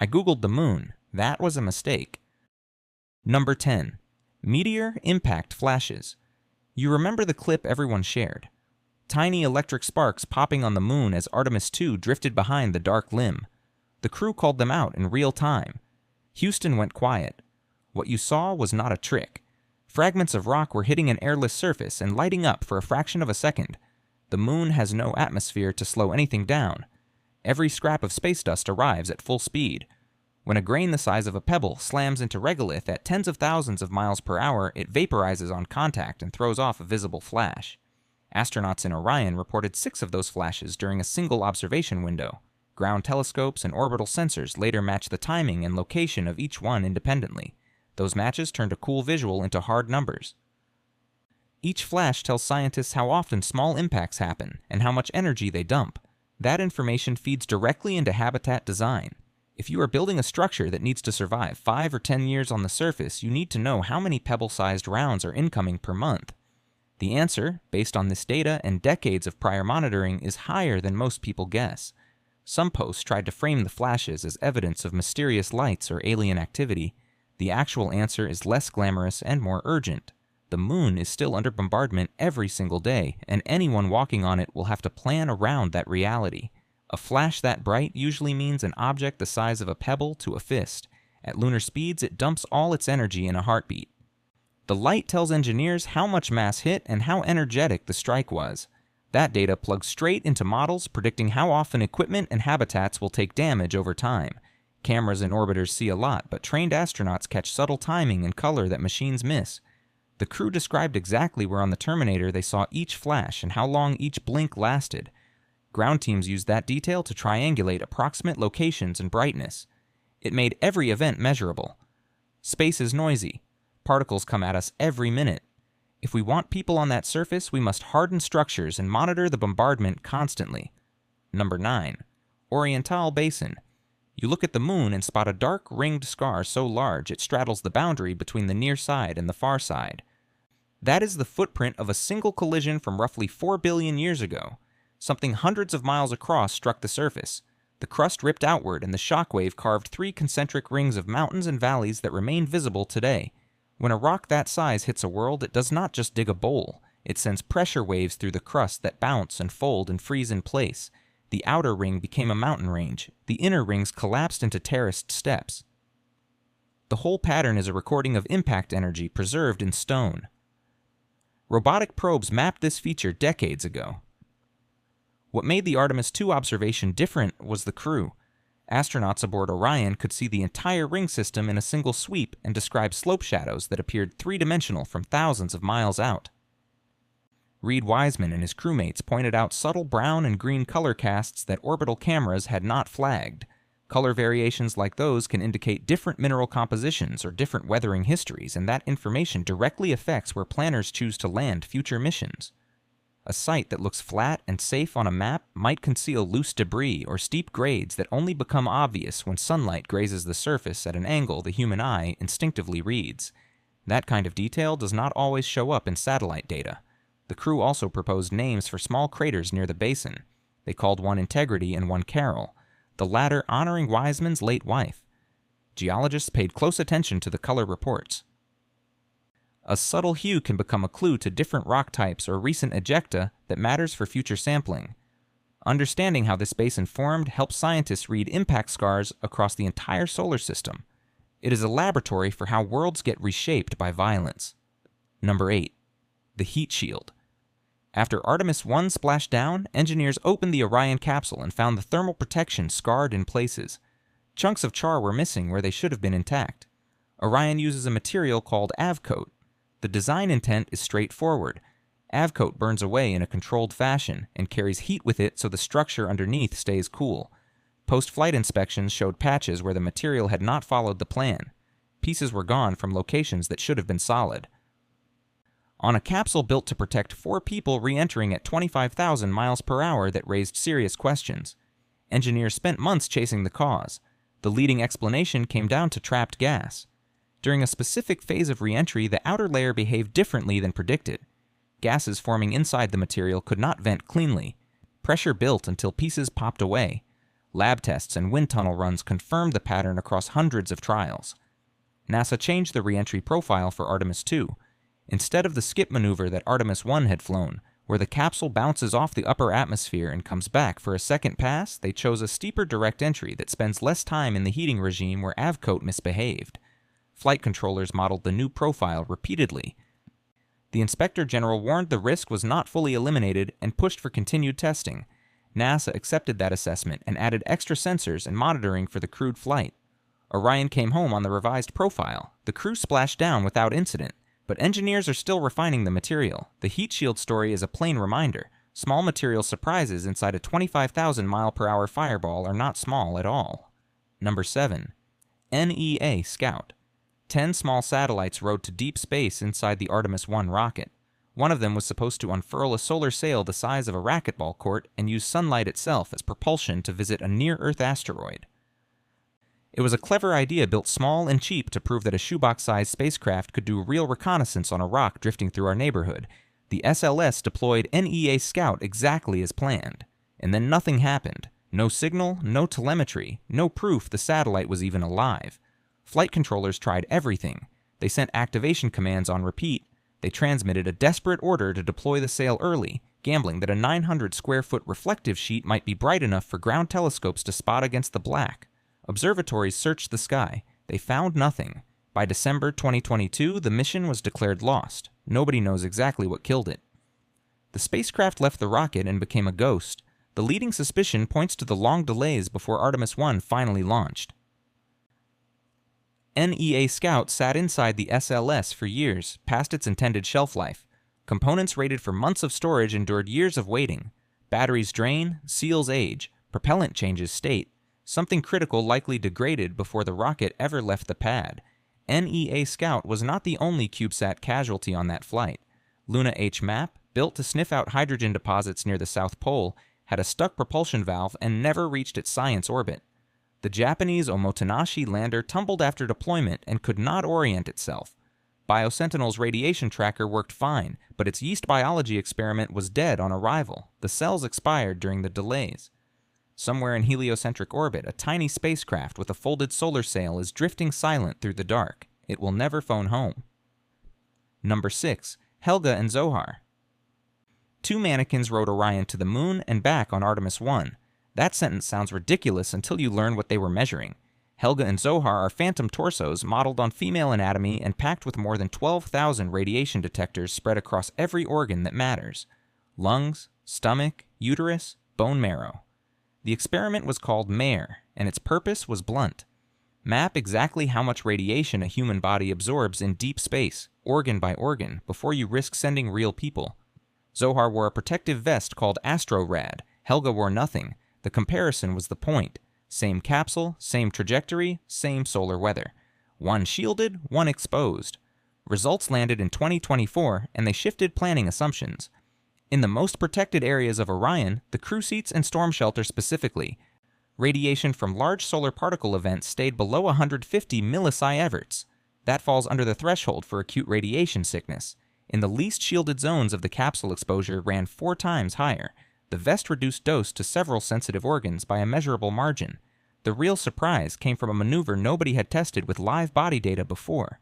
I googled the moon. That was a mistake. Number 10. Meteor impact flashes. You remember the clip everyone shared. Tiny electric sparks popping on the moon as Artemis 2 drifted behind the dark limb. The crew called them out in real time. Houston went quiet. What you saw was not a trick. Fragments of rock were hitting an airless surface and lighting up for a fraction of a second. The moon has no atmosphere to slow anything down. Every scrap of space dust arrives at full speed. When a grain the size of a pebble slams into regolith at tens of thousands of miles per hour, it vaporizes on contact and throws off a visible flash. Astronauts in Orion reported 6 of those flashes during a single observation window. Ground telescopes and orbital sensors later matched the timing and location of each one independently. Those matches turned a cool visual into hard numbers. Each flash tells scientists how often small impacts happen and how much energy they dump. That information feeds directly into habitat design. If you are building a structure that needs to survive 5 or 10 years on the surface, you need to know how many pebble-sized rounds are incoming per month. The answer, based on this data and decades of prior monitoring, is higher than most people guess. Some posts tried to frame the flashes as evidence of mysterious lights or alien activity. The actual answer is less glamorous and more urgent. The moon is still under bombardment every single day, and anyone walking on it will have to plan around that reality. A flash that bright usually means an object the size of a pebble to a fist. At lunar speeds, it dumps all its energy in a heartbeat. The light tells engineers how much mass hit and how energetic the strike was. That data plugs straight into models predicting how often equipment and habitats will take damage over time. Cameras and orbiters see a lot, but trained astronauts catch subtle timing and color that machines miss. The crew described exactly where on the Terminator they saw each flash and how long each blink lasted. Ground teams used that detail to triangulate approximate locations and brightness. It made every event measurable. Space is noisy. Particles come at us every minute. If we want people on that surface, we must harden structures and monitor the bombardment constantly. Number 9. Oriental Basin. You look at the moon and spot a dark, ringed scar so large it straddles the boundary between the near side and the far side. That is the footprint of a single collision from roughly 4 billion years ago. Something hundreds of miles across struck the surface. The crust ripped outward and the shockwave carved 3 concentric rings of mountains and valleys that remain visible today. When a rock that size hits a world, it does not just dig a bowl. It sends pressure waves through the crust that bounce and fold and freeze in place. The outer ring became a mountain range. The inner rings collapsed into terraced steps. The whole pattern is a recording of impact energy preserved in stone. Robotic probes mapped this feature decades ago. What made the Artemis 2 observation different was the crew. Astronauts aboard Orion could see the entire ring system in a single sweep and describe slope shadows that appeared three-dimensional from thousands of miles out. Reed Wiseman and his crewmates pointed out subtle brown and green color casts that orbital cameras had not flagged. Color variations like those can indicate different mineral compositions or different weathering histories, and that information directly affects where planners choose to land future missions. A site that looks flat and safe on a map might conceal loose debris or steep grades that only become obvious when sunlight grazes the surface at an angle the human eye instinctively reads. That kind of detail does not always show up in satellite data. The crew also proposed names for small craters near the basin. They called one Integrity and one Carol, the latter honoring Wiseman's late wife. Geologists paid close attention to the color reports. A subtle hue can become a clue to different rock types or recent ejecta that matters for future sampling. Understanding how this basin formed helps scientists read impact scars across the entire solar system. It is a laboratory for how worlds get reshaped by violence. Number 8. The heat shield. After Artemis 1 splashed down, engineers opened the Orion capsule and found the thermal protection scarred in places. Chunks of char were missing where they should have been intact. Orion uses a material called Avcoat. The design intent is straightforward. Avcoat burns away in a controlled fashion and carries heat with it so the structure underneath stays cool. Post-flight inspections showed patches where the material had not followed the plan. Pieces were gone from locations that should have been solid. On a capsule built to protect 4 people re-entering at 25,000 miles per hour that raised serious questions. Engineers spent months chasing the cause. The leading explanation came down to trapped gas. During a specific phase of re-entry, the outer layer behaved differently than predicted. Gases forming inside the material could not vent cleanly. Pressure built until pieces popped away. Lab tests and wind tunnel runs confirmed the pattern across hundreds of trials. NASA changed the re-entry profile for Artemis 2. Instead of the skip maneuver that Artemis 1 had flown, where the capsule bounces off the upper atmosphere and comes back for a second pass, they chose a steeper direct entry that spends less time in the heating regime where Avcoat misbehaved. Flight controllers modeled the new profile repeatedly. The Inspector General warned the risk was not fully eliminated and pushed for continued testing. NASA accepted that assessment and added extra sensors and monitoring for the crewed flight. Orion came home on the revised profile. The crew splashed down without incident, but engineers are still refining the material. The heat shield story is a plain reminder. Small material surprises inside a 25,000 mph fireball are not small at all. Number 7. NEA Scout. 10 small satellites rode to deep space inside the Artemis 1 rocket. One of them was supposed to unfurl a solar sail the size of a racquetball court and use sunlight itself as propulsion to visit a near-Earth asteroid. It was a clever idea built small and cheap to prove that a shoebox-sized spacecraft could do real reconnaissance on a rock drifting through our neighborhood. The SLS deployed NEA Scout exactly as planned. And then nothing happened. No signal, no telemetry, no proof the satellite was even alive. Flight controllers tried everything. They sent activation commands on repeat. They transmitted a desperate order to deploy the sail early, gambling that a 900-square-foot reflective sheet might be bright enough for ground telescopes to spot against the black. Observatories searched the sky. They found nothing. By December 2022, the mission was declared lost. Nobody knows exactly what killed it. The spacecraft left the rocket and became a ghost. The leading suspicion points to the long delays before Artemis 1 finally launched. NEA Scout sat inside the SLS for years, past its intended shelf life. Components rated for months of storage endured years of waiting. Batteries drain, seals age, propellant changes state. Something critical likely degraded before the rocket ever left the pad. NEA Scout was not the only CubeSat casualty on that flight. Luna H Map, built to sniff out hydrogen deposits near the South Pole, had a stuck propulsion valve and never reached its science orbit. The Japanese Omotenashi lander tumbled after deployment and could not orient itself. BioSentinel's radiation tracker worked fine, but its yeast biology experiment was dead on arrival. The cells expired during the delays. Somewhere in heliocentric orbit, a tiny spacecraft with a folded solar sail is drifting silent through the dark. It will never phone home. Number 6. Helga and Zohar. 2 mannequins rode Orion to the moon and back on Artemis 1. That sentence sounds ridiculous until you learn what they were measuring. Helga and Zohar are phantom torsos modeled on female anatomy and packed with more than 12,000 radiation detectors spread across every organ that matters. Lungs, stomach, uterus, bone marrow. The experiment was called MARE, and its purpose was blunt. Map exactly how much radiation a human body absorbs in deep space, organ by organ, before you risk sending real people. Zohar wore a protective vest called AstroRad. Helga wore nothing. The comparison was the point. Same capsule, same trajectory, same solar weather. One shielded, one exposed. Results landed in 2024, and they shifted planning assumptions. In the most protected areas of Orion, the crew seats and storm shelter specifically, radiation from large solar particle events stayed below 150 millisieverts. That falls under the threshold for acute radiation sickness. In the least shielded zones of the capsule exposure ran 4 times higher. The vest reduced dose to several sensitive organs by a measurable margin. The real surprise came from a maneuver nobody had tested with live body data before.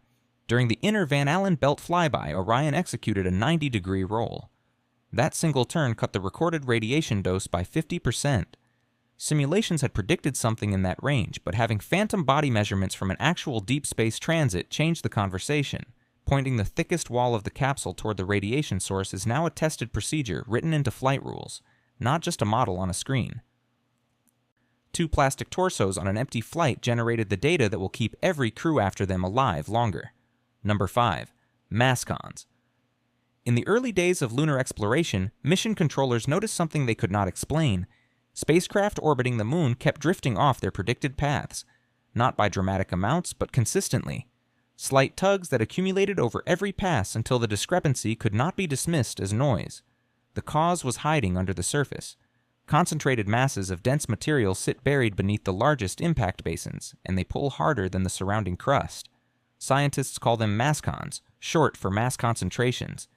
During the inner Van Allen belt flyby, Orion executed a 90-degree roll. That single turn cut the recorded radiation dose by 50%. Simulations had predicted something in that range, but having phantom body measurements from an actual deep space transit changed the conversation. Pointing the thickest wall of the capsule toward the radiation source is now a tested procedure written into flight rules, not just a model on a screen. 2 plastic torsos on an empty flight generated the data that will keep every crew after them alive longer. Number 5. Mascons. In the early days of lunar exploration, mission controllers noticed something they could not explain. Spacecraft orbiting the moon kept drifting off their predicted paths, not by dramatic amounts, but consistently. Slight tugs that accumulated over every pass until the discrepancy could not be dismissed as noise. The cause was hiding under the surface. Concentrated masses of dense material sit buried beneath the largest impact basins, and they pull harder than the surrounding crust. Scientists call them mascons, short for mass concentrations.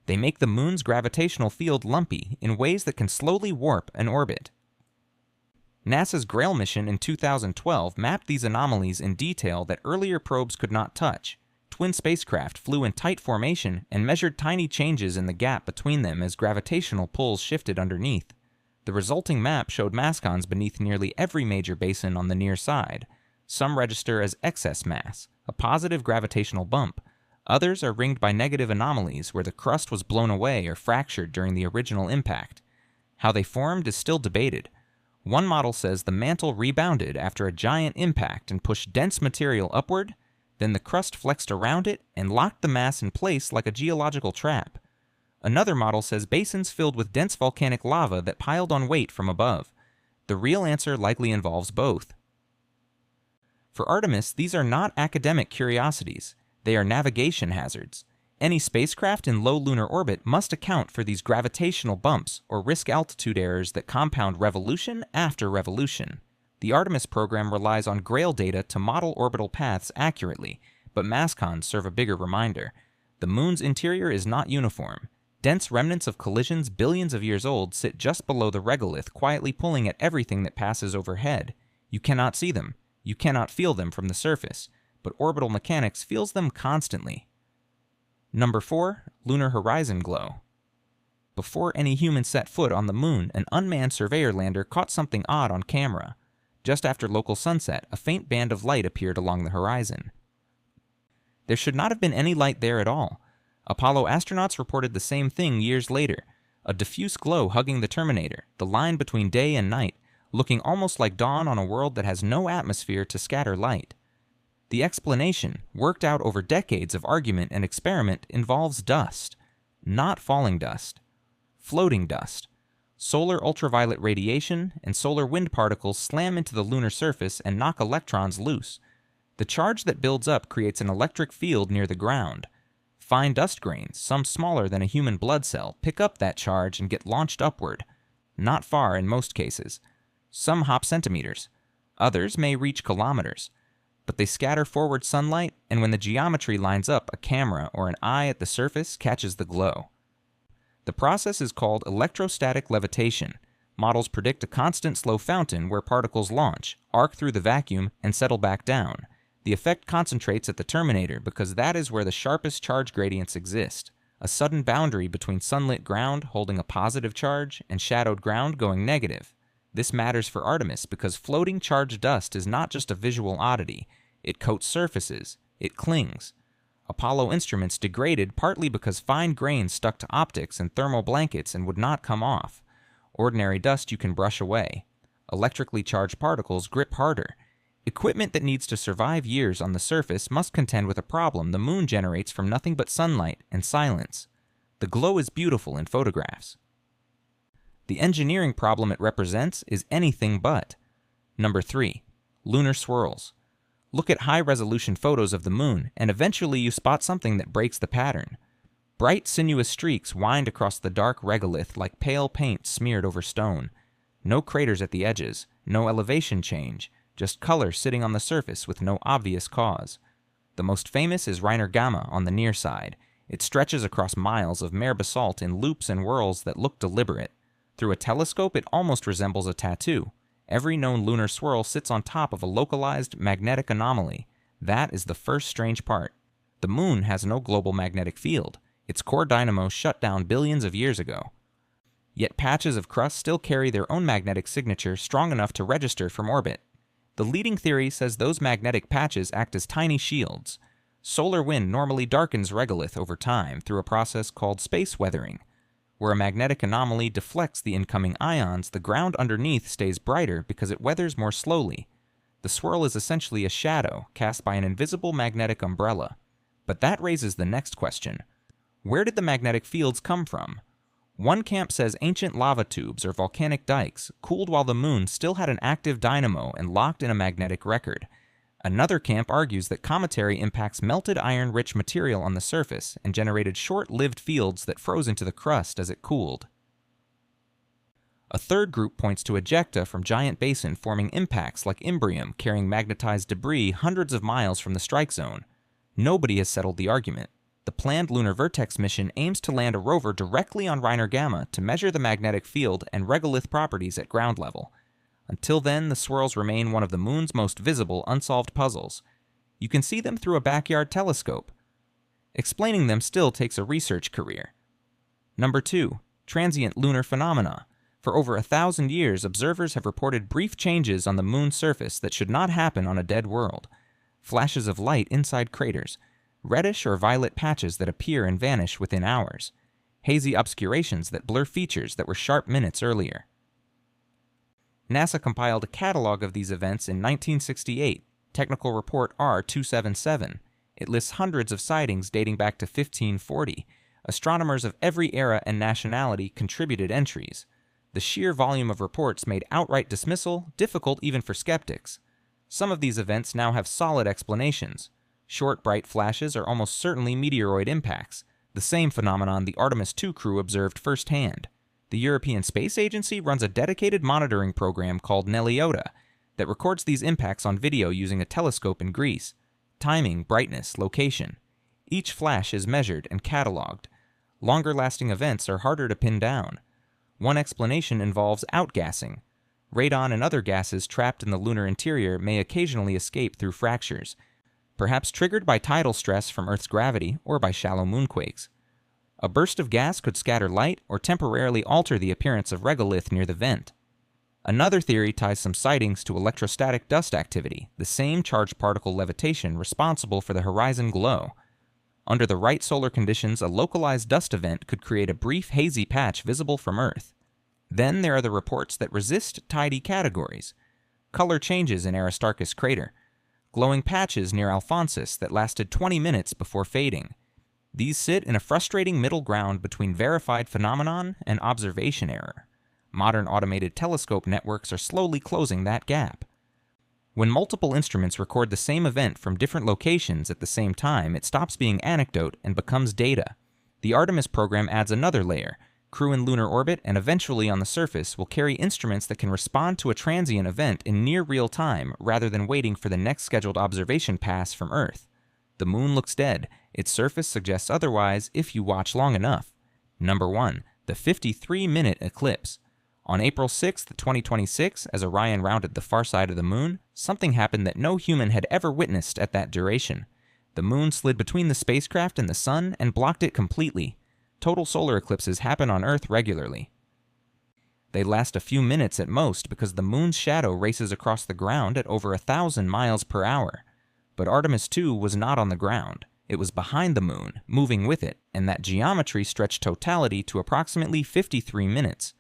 They make the moon's gravitational field lumpy in ways that can slowly warp an orbit. NASA's Grail mission in 2012 mapped these anomalies in detail that earlier probes could not touch. Twin spacecraft flew in tight formation and measured tiny changes in the gap between them as gravitational pulls shifted underneath. The resulting map showed mascons beneath nearly every major basin on the near side. Some register as excess mass, a positive gravitational bump. Others are ringed by negative anomalies where the crust was blown away or fractured during the original impact. How they formed is still debated. One model says the mantle rebounded after a giant impact and pushed dense material upward, then the crust flexed around it and locked the mass in place like a geological trap. Another model says basins filled with dense volcanic lava that piled on weight from above. The real answer likely involves both. For Artemis, these are not academic curiosities. They are navigation hazards. Any spacecraft in low lunar orbit must account for these gravitational bumps or risk altitude errors that compound revolution after revolution. The Artemis program relies on Grail data to model orbital paths accurately, but mascons serve a bigger reminder. The moon's interior is not uniform. Dense remnants of collisions billions of years old sit just below the regolith, quietly pulling at everything that passes overhead. You cannot see them. You cannot feel them from the surface, but orbital mechanics feels them constantly. Number 4. Lunar horizon glow. Before any human set foot on the moon, an unmanned surveyor lander caught something odd on camera. Just after local sunset, a faint band of light appeared along the horizon. There should not have been any light there at all. Apollo astronauts reported the same thing years later, a diffuse glow hugging the terminator, the line between day and night, looking almost like dawn on a world that has no atmosphere to scatter light. The explanation, worked out over decades of argument and experiment, involves dust. Not falling dust. Floating dust. Solar ultraviolet radiation and solar wind particles slam into the lunar surface and knock electrons loose. The charge that builds up creates an electric field near the ground. Fine dust grains, some smaller than a human blood cell, pick up that charge and get launched upward. Not far in most cases. Some hop centimeters. Others may reach kilometers. But they scatter forward sunlight, and when the geometry lines up, a camera or an eye at the surface catches the glow. The process is called electrostatic levitation. Models predict a constant slow fountain where particles launch, arc through the vacuum, and settle back down. The effect concentrates at the terminator because that is where the sharpest charge gradients exist, a sudden boundary between sunlit ground holding a positive charge and shadowed ground going negative. This matters for Artemis because floating charged dust is not just a visual oddity. It coats surfaces. It clings. Apollo instruments degraded partly because fine grains stuck to optics and thermal blankets and would not come off. Ordinary dust you can brush away. Electrically charged particles grip harder. Equipment that needs to survive years on the surface must contend with a problem the moon generates from nothing but sunlight and silence. The glow is beautiful in photographs. The engineering problem it represents is anything but. Number 3. Lunar swirls. Look at high-resolution photos of the moon, and eventually you spot something that breaks the pattern. Bright, sinuous streaks wind across the dark regolith like pale paint smeared over stone. No craters at the edges, no elevation change, just color sitting on the surface with no obvious cause. The most famous is Reiner Gamma on the near side. It stretches across miles of mare basalt in loops and whirls that look deliberate. Through a telescope, it almost resembles a tattoo. Every known lunar swirl sits on top of a localized magnetic anomaly. That is the first strange part. The moon has no global magnetic field. Its core dynamo shut down billions of years ago. Yet patches of crust still carry their own magnetic signature strong enough to register from orbit. The leading theory says those magnetic patches act as tiny shields. Solar wind normally darkens regolith over time through a process called space weathering. Where a magnetic anomaly deflects the incoming ions, the ground underneath stays brighter because it weathers more slowly. The swirl is essentially a shadow cast by an invisible magnetic umbrella. But that raises the next question. Where did the magnetic fields come from? One camp says ancient lava tubes or volcanic dikes, cooled while the moon still had an active dynamo and locked in a magnetic record. Another camp argues that cometary impacts melted iron-rich material on the surface and generated short-lived fields that froze into the crust as it cooled. A third group points to ejecta from giant basin forming impacts like Imbrium carrying magnetized debris hundreds of miles from the strike zone. Nobody has settled the argument. The planned Lunar Vertex mission aims to land a rover directly on Reiner Gamma to measure the magnetic field and regolith properties at ground level. Until then, the swirls remain one of the moon's most visible unsolved puzzles. You can see them through a backyard telescope. Explaining them still takes a research career. Number 2. Transient lunar phenomena. For over 1,000 years, observers have reported brief changes on the moon's surface that should not happen on a dead world. Flashes of light inside craters, reddish or violet patches that appear and vanish within hours, hazy obscurations that blur features that were sharp minutes earlier. NASA compiled a catalog of these events in 1968, Technical Report R277. It lists hundreds of sightings dating back to 1540. Astronomers of every era and nationality contributed entries. The sheer volume of reports made outright dismissal difficult even for skeptics. Some of these events now have solid explanations. Short, bright flashes are almost certainly meteoroid impacts, the same phenomenon the Artemis II crew observed firsthand. The European Space Agency runs a dedicated monitoring program called Neliota that records these impacts on video using a telescope in Greece. Timing, brightness, location. Each flash is measured and cataloged. Longer-lasting events are harder to pin down. One explanation involves outgassing. Radon and other gases trapped in the lunar interior may occasionally escape through fractures, perhaps triggered by tidal stress from Earth's gravity or by shallow moonquakes. A burst of gas could scatter light or temporarily alter the appearance of regolith near the vent. Another theory ties some sightings to electrostatic dust activity, the same charged particle levitation responsible for the horizon glow. Under the right solar conditions, a localized dust event could create a brief hazy patch visible from Earth. Then there are the reports that resist tidy categories. Color changes in Aristarchus crater. Glowing patches near Alphonsus that lasted 20 minutes before fading. These sit in a frustrating middle ground between verified phenomenon and observation error. Modern automated telescope networks are slowly closing that gap. When multiple instruments record the same event from different locations at the same time, it stops being anecdote and becomes data. The Artemis program adds another layer. Crew in lunar orbit and eventually on the surface will carry instruments that can respond to a transient event in near real time rather than waiting for the next scheduled observation pass from Earth. The moon looks dead. Its surface suggests otherwise if you watch long enough. Number 1. The 53-minute eclipse. On April 6, 2026, as Orion rounded the far side of the moon, something happened that no human had ever witnessed at that duration. The moon slid between the spacecraft and the sun and blocked it completely. Total solar eclipses happen on Earth regularly. They last a few minutes at most because the moon's shadow races across the ground at over 1,000 miles per hour. But Artemis II was not on the ground. It was behind the moon, moving with it, and that geometry stretched totality to approximately 53 minutes.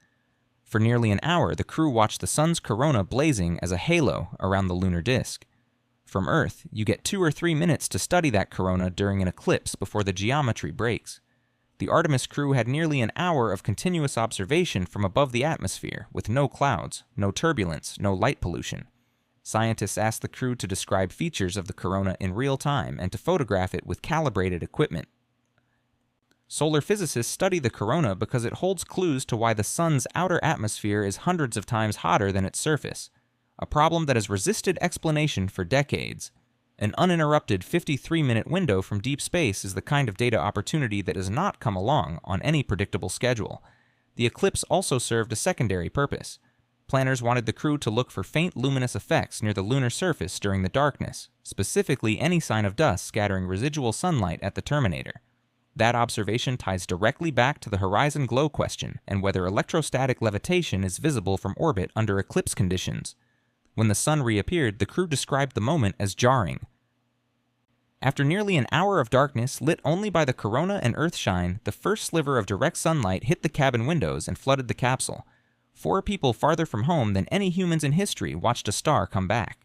For nearly an hour, the crew watched the sun's corona blazing as a halo around the lunar disk. From Earth, you get 2 or 3 minutes to study that corona during an eclipse before the geometry breaks. The Artemis crew had nearly an hour of continuous observation from above the atmosphere, with no clouds, no turbulence, no light pollution. Scientists asked the crew to describe features of the corona in real time and to photograph it with calibrated equipment. Solar physicists study the corona because it holds clues to why the sun's outer atmosphere is hundreds of times hotter than its surface, a problem that has resisted explanation for decades. An uninterrupted 53-minute window from deep space is the kind of data opportunity that does not come along on any predictable schedule. The eclipse also served a secondary purpose. Planners wanted the crew to look for faint luminous effects near the lunar surface during the darkness, specifically any sign of dust scattering residual sunlight at the terminator. That observation ties directly back to the horizon glow question and whether electrostatic levitation is visible from orbit under eclipse conditions. When the sun reappeared, the crew described the moment as jarring. After nearly an hour of darkness lit only by the corona and earthshine, the first sliver of direct sunlight hit the cabin windows and flooded the capsule. 4 people farther from home than any humans in history watched a star come back.